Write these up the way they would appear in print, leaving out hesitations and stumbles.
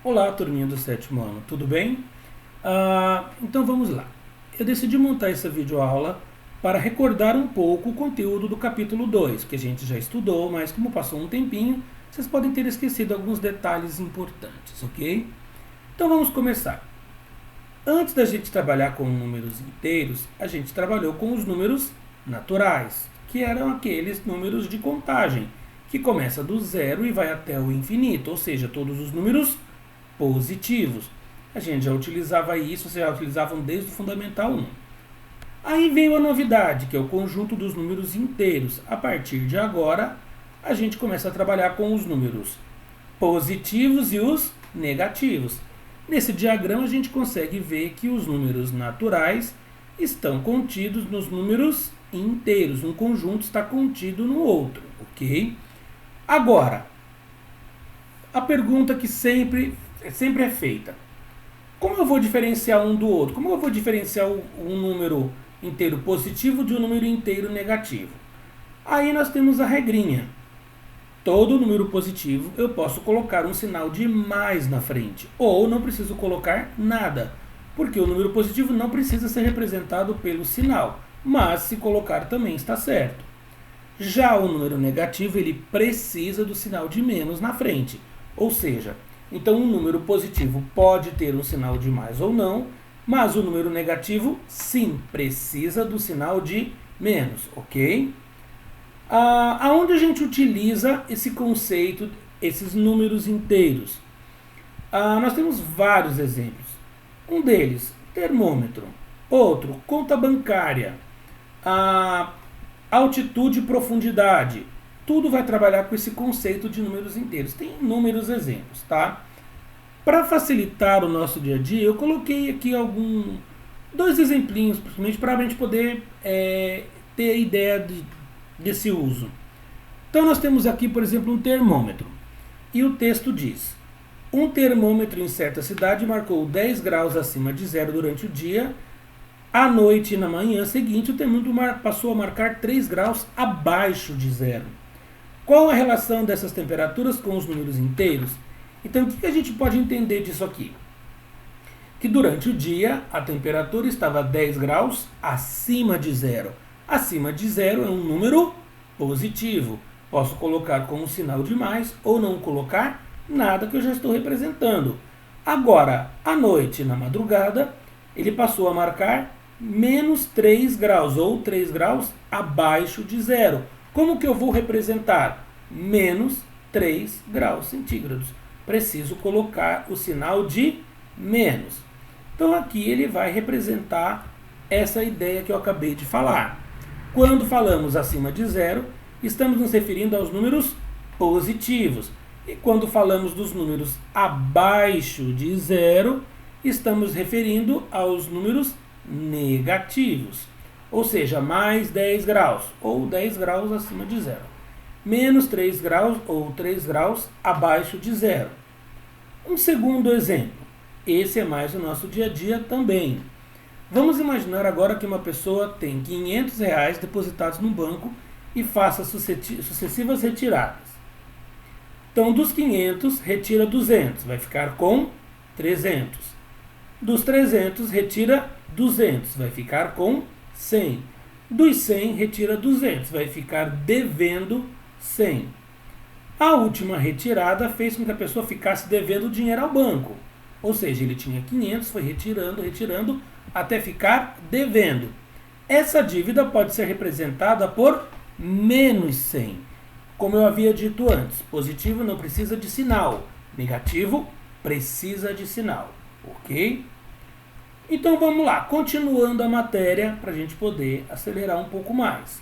Olá, turminha do sétimo ano, tudo bem? Então vamos lá. Eu decidi montar essa videoaula para recordar um pouco o conteúdo do capítulo 2, que a gente já estudou, mas como passou um tempinho, vocês podem ter esquecido alguns detalhes importantes, ok? Então vamos começar. Antes da gente trabalhar com números inteiros, a gente trabalhou com os números naturais, que eram aqueles números de contagem, que começa do zero e vai até o infinito, ou seja, todos os números positivos. A gente já utilizava isso, vocês já utilizavam desde o Fundamental 1. Aí veio a novidade, que é o conjunto dos números inteiros. A partir de agora, a gente começa a trabalhar com os números positivos e os negativos. Nesse diagrama, a gente consegue ver que os números naturais estão contidos nos números inteiros. Um conjunto está contido no outro, ok? Agora, a pergunta que sempre é feita. Como eu vou diferenciar um do outro? Como eu vou diferenciar um número inteiro positivo de um número inteiro negativo? Aí nós temos a regrinha. Todo número positivo eu posso colocar um sinal de mais na frente, ou não preciso colocar nada, porque o número positivo não precisa ser representado pelo sinal, mas se colocar também está certo. Já o número negativo, ele precisa do sinal de menos na frente, ou seja, então um número positivo pode ter um sinal de mais ou não, mas o número negativo sim precisa do sinal de menos, ok? Aonde a gente utiliza esse conceito, esses números inteiros? Nós temos vários exemplos. Um deles, termômetro. Outro, conta bancária. Altitude e profundidade. Tudo vai trabalhar com esse conceito de números inteiros. Tem inúmeros exemplos, tá? Para facilitar o nosso dia a dia, eu coloquei aqui dois exemplinhos, principalmente para a gente poder ter a ideia desse uso. Então nós temos aqui, por exemplo, um termômetro. E o texto diz: um termômetro em certa cidade marcou 10 graus acima de zero durante o dia. À noite e na manhã seguinte, o termômetro passou a marcar 3 graus abaixo de zero. Qual a relação dessas temperaturas com os números inteiros? Então, o que a gente pode entender disso aqui? Que durante o dia, a temperatura estava 10 graus acima de zero. Acima de zero é um número positivo. Posso colocar como sinal de mais ou não colocar nada, que eu já estou representando. Agora, à noite e na madrugada, ele passou a marcar menos 3 graus, ou 3 graus abaixo de zero. Como que eu vou representar? Menos 3 graus centígrados. Preciso colocar o sinal de menos. Então aqui ele vai representar essa ideia que eu acabei de falar. Quando falamos acima de zero, estamos nos referindo aos números positivos. E quando falamos dos números abaixo de zero, estamos referindo aos números negativos. Ou seja, mais 10 graus, ou 10 graus acima de zero. Menos 3 graus, ou 3 graus abaixo de zero. Um segundo exemplo. Esse é mais o nosso dia a dia também. Vamos imaginar agora que uma pessoa tem R$ 500 depositados no banco e faça sucessivas retiradas. Então, dos 500, retira 200, vai ficar com 300. Dos 300, retira 200, vai ficar com 100. Dos 100, retira 200, vai ficar devendo 100. A última retirada fez com que a pessoa ficasse devendo dinheiro ao banco. Ou seja, ele tinha 500, foi retirando, até ficar devendo. Essa dívida pode ser representada por menos 100. Como eu havia dito antes, positivo não precisa de sinal, negativo precisa de sinal, ok? Então vamos lá, continuando a matéria para a gente poder acelerar um pouco mais.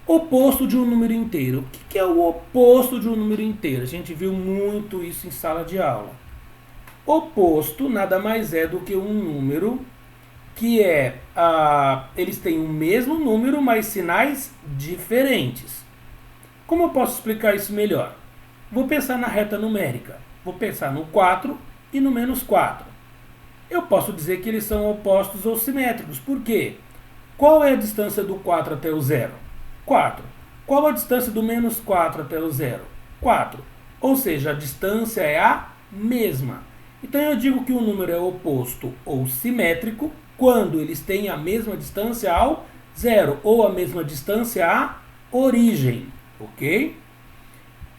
Oposto de um número inteiro. O que é o oposto de um número inteiro? A gente viu muito isso em sala de aula. Oposto nada mais é do que um número que eles têm o mesmo número, mas sinais diferentes. Como eu posso explicar isso melhor? Vou pensar na reta numérica. Vou pensar no 4 e no menos 4. Eu posso dizer que eles são opostos ou simétricos. Por quê? Qual é a distância do 4 até o zero? 4. Qual a distância do menos 4 até o zero? 4. Ou seja, a distância é a mesma. Então eu digo que o número é oposto ou simétrico quando eles têm a mesma distância ao zero ou a mesma distância à origem, ok?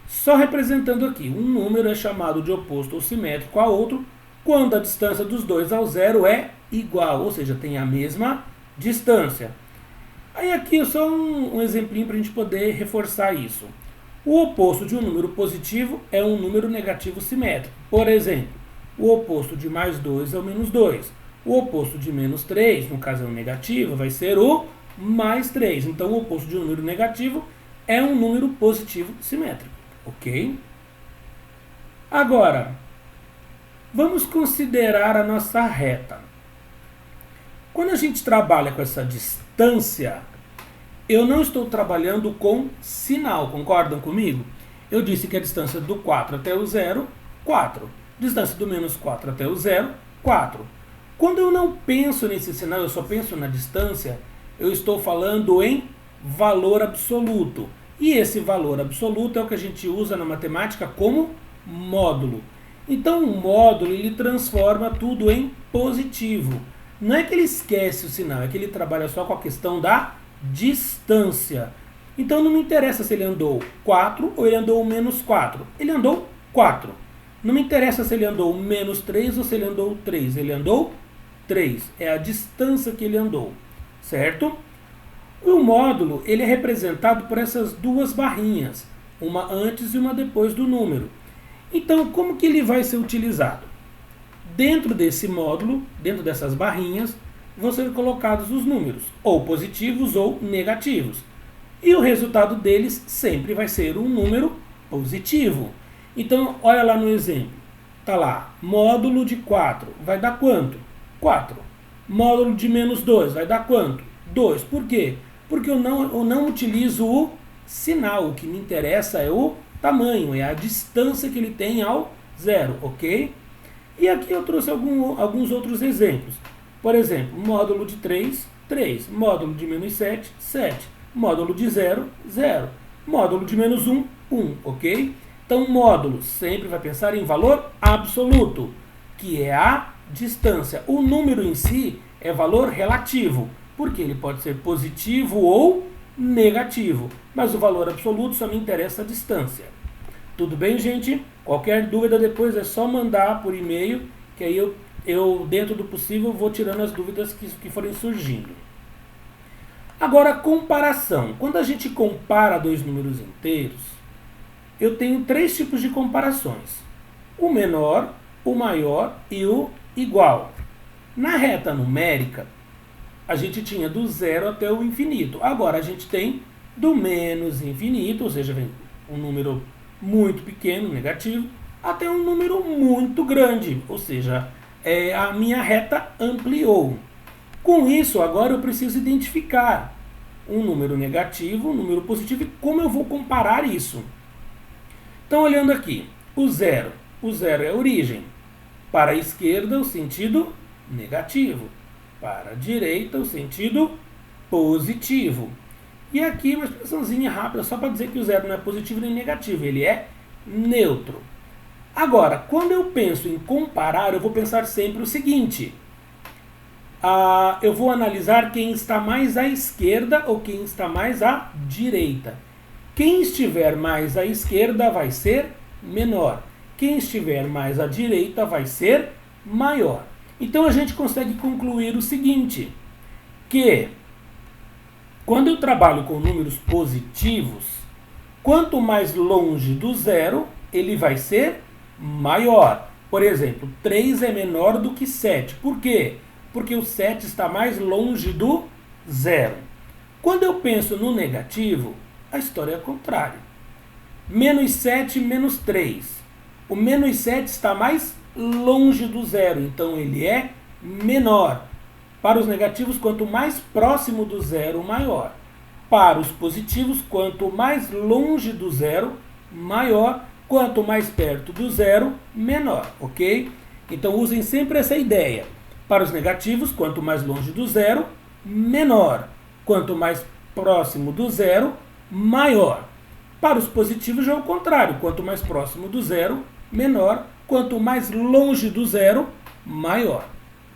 Só representando aqui, um número é chamado de oposto ou simétrico a outro quando a distância dos dois ao zero é igual, ou seja, tem a mesma distância. Aí aqui é só um exemplinho para a gente poder reforçar isso. O oposto de um número positivo é um número negativo simétrico. Por exemplo, o oposto de mais 2 é o menos 2. O oposto de menos 3, no caso é um negativo, vai ser o mais 3. Então o oposto de um número negativo é um número positivo simétrico. Ok? Agora, vamos considerar a nossa reta. Quando a gente trabalha com essa distância, eu não estou trabalhando com sinal, concordam comigo? Eu disse que a distância do 4 até o 0, 4. Distância do menos 4 até o 0, 4. Quando eu não penso nesse sinal, eu só penso na distância, eu estou falando em valor absoluto. E esse valor absoluto é o que a gente usa na matemática como módulo. Então o módulo ele transforma tudo em positivo. Não é que ele esquece o sinal, é que ele trabalha só com a questão da distância. Então não me interessa se ele andou 4 ou ele andou menos 4. Ele andou 4. Não me interessa se ele andou menos 3 ou se ele andou 3. Ele andou 3. É a distância que ele andou. Certo? O módulo ele é representado por essas duas barrinhas. Uma antes e uma depois do número. Então, como que ele vai ser utilizado? Dentro desse módulo, dentro dessas barrinhas, vão ser colocados os números, ou positivos ou negativos. E o resultado deles sempre vai ser um número positivo. Então, olha lá no exemplo. Está lá, módulo de 4, vai dar quanto? 4. Módulo de menos 2, vai dar quanto? 2. Por quê? Porque eu não utilizo o sinal. O que me interessa é o tamanho, é a distância que ele tem ao zero, ok? E aqui eu trouxe alguns outros exemplos. Por exemplo, módulo de 3, 3. Módulo de menos 7, 7. Módulo de 0, 0. Módulo de menos 1, 1, ok? Então, módulo sempre vai pensar em valor absoluto, que é a distância. O número em si é valor relativo, porque ele pode ser positivo ou negativo. Mas o valor absoluto só me interessa a distância. Tudo bem, gente? Qualquer dúvida depois é só mandar por e-mail, que aí eu dentro do possível, vou tirando as dúvidas que forem surgindo. Agora, comparação. Quando a gente compara dois números inteiros, eu tenho três tipos de comparações. O menor, o maior e o igual. Na reta numérica, a gente tinha do zero até o infinito. Agora a gente tem do menos infinito, ou seja, vem um número muito pequeno, negativo, até um número muito grande, ou seja, a minha reta ampliou. Com isso, agora eu preciso identificar um número negativo, um número positivo e como eu vou comparar isso. Então, olhando aqui, o zero é a origem. Para a esquerda, o sentido negativo. Para a direita, o sentido positivo. E aqui uma expressãozinha rápida, só para dizer que o zero não é positivo nem negativo, ele é neutro. Agora, quando eu penso em comparar, eu vou pensar sempre o seguinte. Eu vou analisar quem está mais à esquerda ou quem está mais à direita. Quem estiver mais à esquerda vai ser menor. Quem estiver mais à direita vai ser maior. Então a gente consegue concluir o seguinte, que quando eu trabalho com números positivos, quanto mais longe do zero, ele vai ser maior. Por exemplo, 3 é menor do que 7. Por quê? Porque o 7 está mais longe do zero. Quando eu penso no negativo, a história é a contrária. Menos 7, menos 3. O menos 7 está mais longe do zero, então ele é menor. Para os negativos, quanto mais próximo do zero, maior. Para os positivos, quanto mais longe do zero, maior. Quanto mais perto do zero, menor, ok? Então usem sempre essa ideia. Para os negativos, quanto mais longe do zero, menor. Quanto mais próximo do zero, maior. Para os positivos já é o contrário. Quanto mais próximo do zero, menor. Quanto mais longe do zero, maior.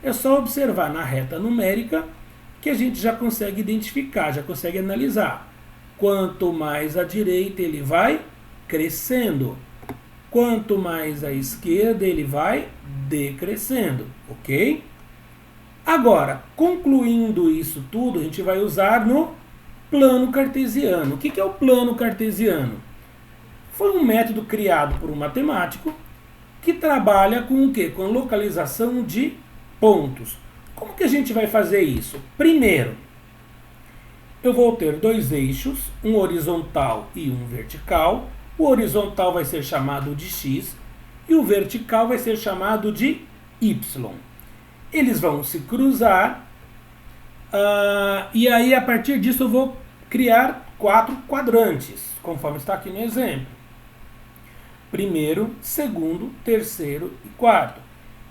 É só observar na reta numérica que a gente já consegue identificar, já consegue analisar. Quanto mais à direita ele vai crescendo, quanto mais à esquerda ele vai decrescendo, ok? Agora, concluindo isso tudo, a gente vai usar no plano cartesiano. O que é o plano cartesiano? Foi um método criado por um matemático que trabalha com o quê? Com a localização de pontos. Como que a gente vai fazer isso? Primeiro, eu vou ter dois eixos, um horizontal e um vertical. O horizontal vai ser chamado de x e o vertical vai ser chamado de y. Eles vão se cruzar e aí a partir disso eu vou criar 4 quadrantes, conforme está aqui no exemplo. Primeiro, segundo, terceiro e quarto.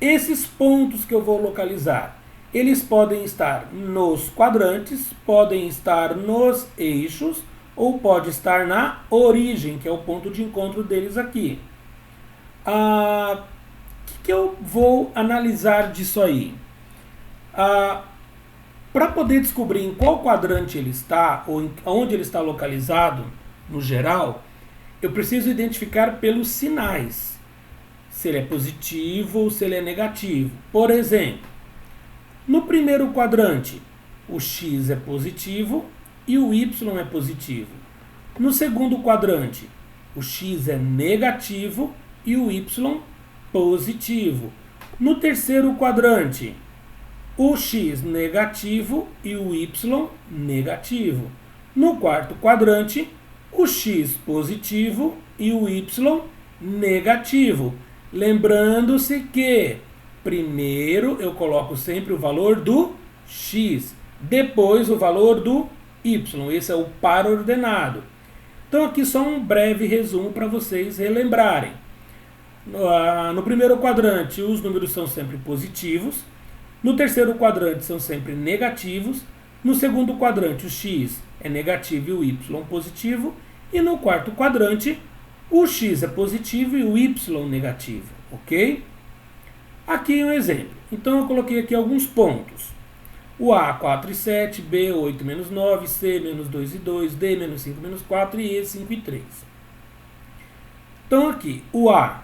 Esses pontos que eu vou localizar, eles podem estar nos quadrantes, podem estar nos eixos, ou pode estar na origem, que é o ponto de encontro deles aqui. O que eu vou analisar disso aí? Para poder descobrir em qual quadrante ele está, ou onde ele está localizado, no geral, eu preciso identificar pelos sinais, se ele é positivo ou se ele é negativo. Por exemplo, no primeiro quadrante, o x é positivo e o y é positivo. No segundo quadrante, o x é negativo e o y positivo. No terceiro quadrante, o x negativo e o y negativo. No quarto quadrante, o x positivo e o y negativo. Lembrando-se que primeiro eu coloco sempre o valor do x, depois o valor do y. Esse é o par ordenado. Então aqui só um breve resumo para vocês relembrarem. No primeiro quadrante os números são sempre positivos. No terceiro quadrante são sempre negativos. No segundo quadrante o x é negativo e o y positivo. E no quarto quadrante o x é positivo e o y negativo. Ok? Aqui um exemplo. Então eu coloquei aqui alguns pontos. O A 4 e 7, B 8 menos 9, C menos 2 e 2, D menos 5 menos 4 e E 5 e 3. Então aqui, o A,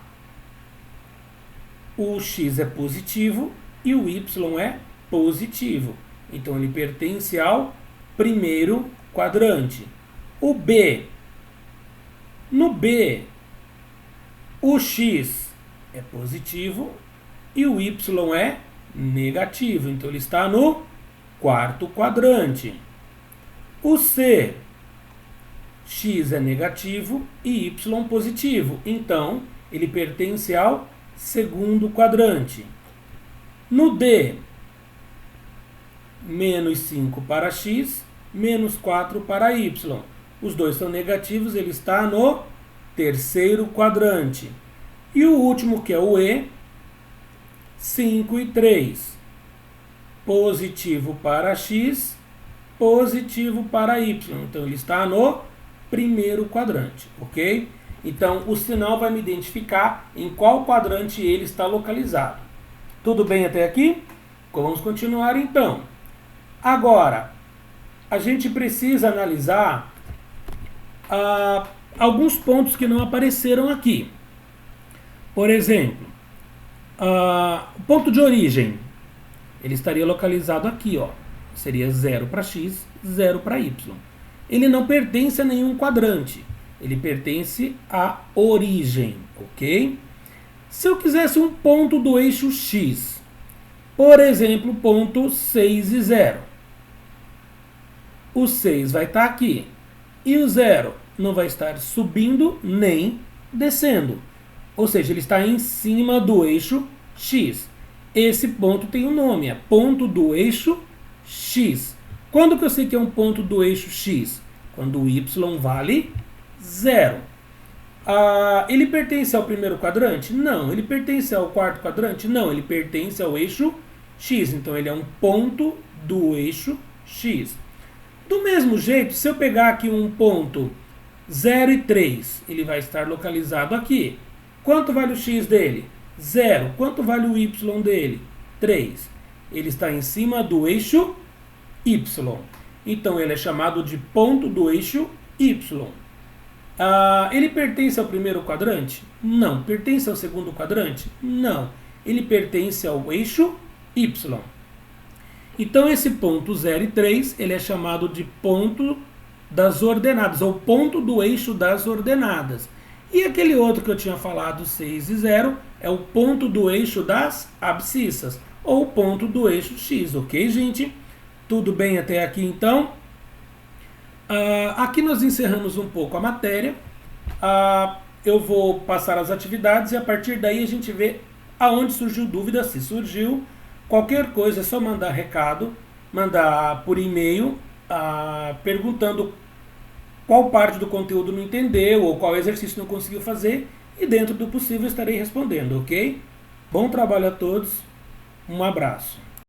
o x é positivo e o y é positivo. Então ele pertence ao primeiro quadrante. O B, no B, o x é positivo e o y é negativo. Então ele está no quarto quadrante. O C, x é negativo e y positivo. Então ele pertence ao segundo quadrante. No D, menos 5 para x, menos 4 para y. Os dois são negativos, ele está no terceiro quadrante. E o último, que é o E, 5 e 3. Positivo para x, positivo para y. Então ele está no primeiro quadrante, ok? Então o sinal vai me identificar em qual quadrante ele está localizado. Tudo bem até aqui? Vamos continuar então. Agora, a gente precisa analisar alguns pontos que não apareceram aqui. Por exemplo, o ponto de origem, ele estaria localizado aqui, ó. Seria 0 para x, 0 para y. Ele não pertence a nenhum quadrante. Ele pertence à origem, ok? Se eu quisesse um ponto do eixo x, por exemplo, ponto 6 e 0. O 6 vai estar aqui. E o 0 não vai estar subindo nem descendo. Ou seja, ele está em cima do eixo x. Esse ponto tem um nome, é ponto do eixo x. Quando que eu sei que é um ponto do eixo x? Quando o y vale 0. Ele pertence ao primeiro quadrante? Não. Ele pertence ao quarto quadrante? Não. Ele pertence ao eixo x. Então ele é um ponto do eixo x. Do mesmo jeito, se eu pegar aqui um ponto 0 e 3, ele vai estar localizado aqui. Quanto vale o x dele? 0. Quanto vale o y dele? 3. Ele está em cima do eixo y. Então ele é chamado de ponto do eixo y. Ele pertence ao primeiro quadrante? Não. Pertence ao segundo quadrante? Não. Ele pertence ao eixo y. Então esse ponto 0 e 3 ele é chamado de ponto das ordenadas, ou ponto do eixo das ordenadas. E aquele outro que eu tinha falado, 6 e 0, é o ponto do eixo das abscissas, ou ponto do eixo x, ok, gente? Tudo bem até aqui, então? Aqui nós encerramos um pouco a matéria. Eu vou passar as atividades e a partir daí a gente vê aonde surgiu dúvida, se surgiu. Qualquer coisa é só mandar recado, mandar por e-mail, perguntando qual parte do conteúdo não entendeu ou qual exercício não conseguiu fazer e dentro do possível estarei respondendo, ok? Bom trabalho a todos, um abraço.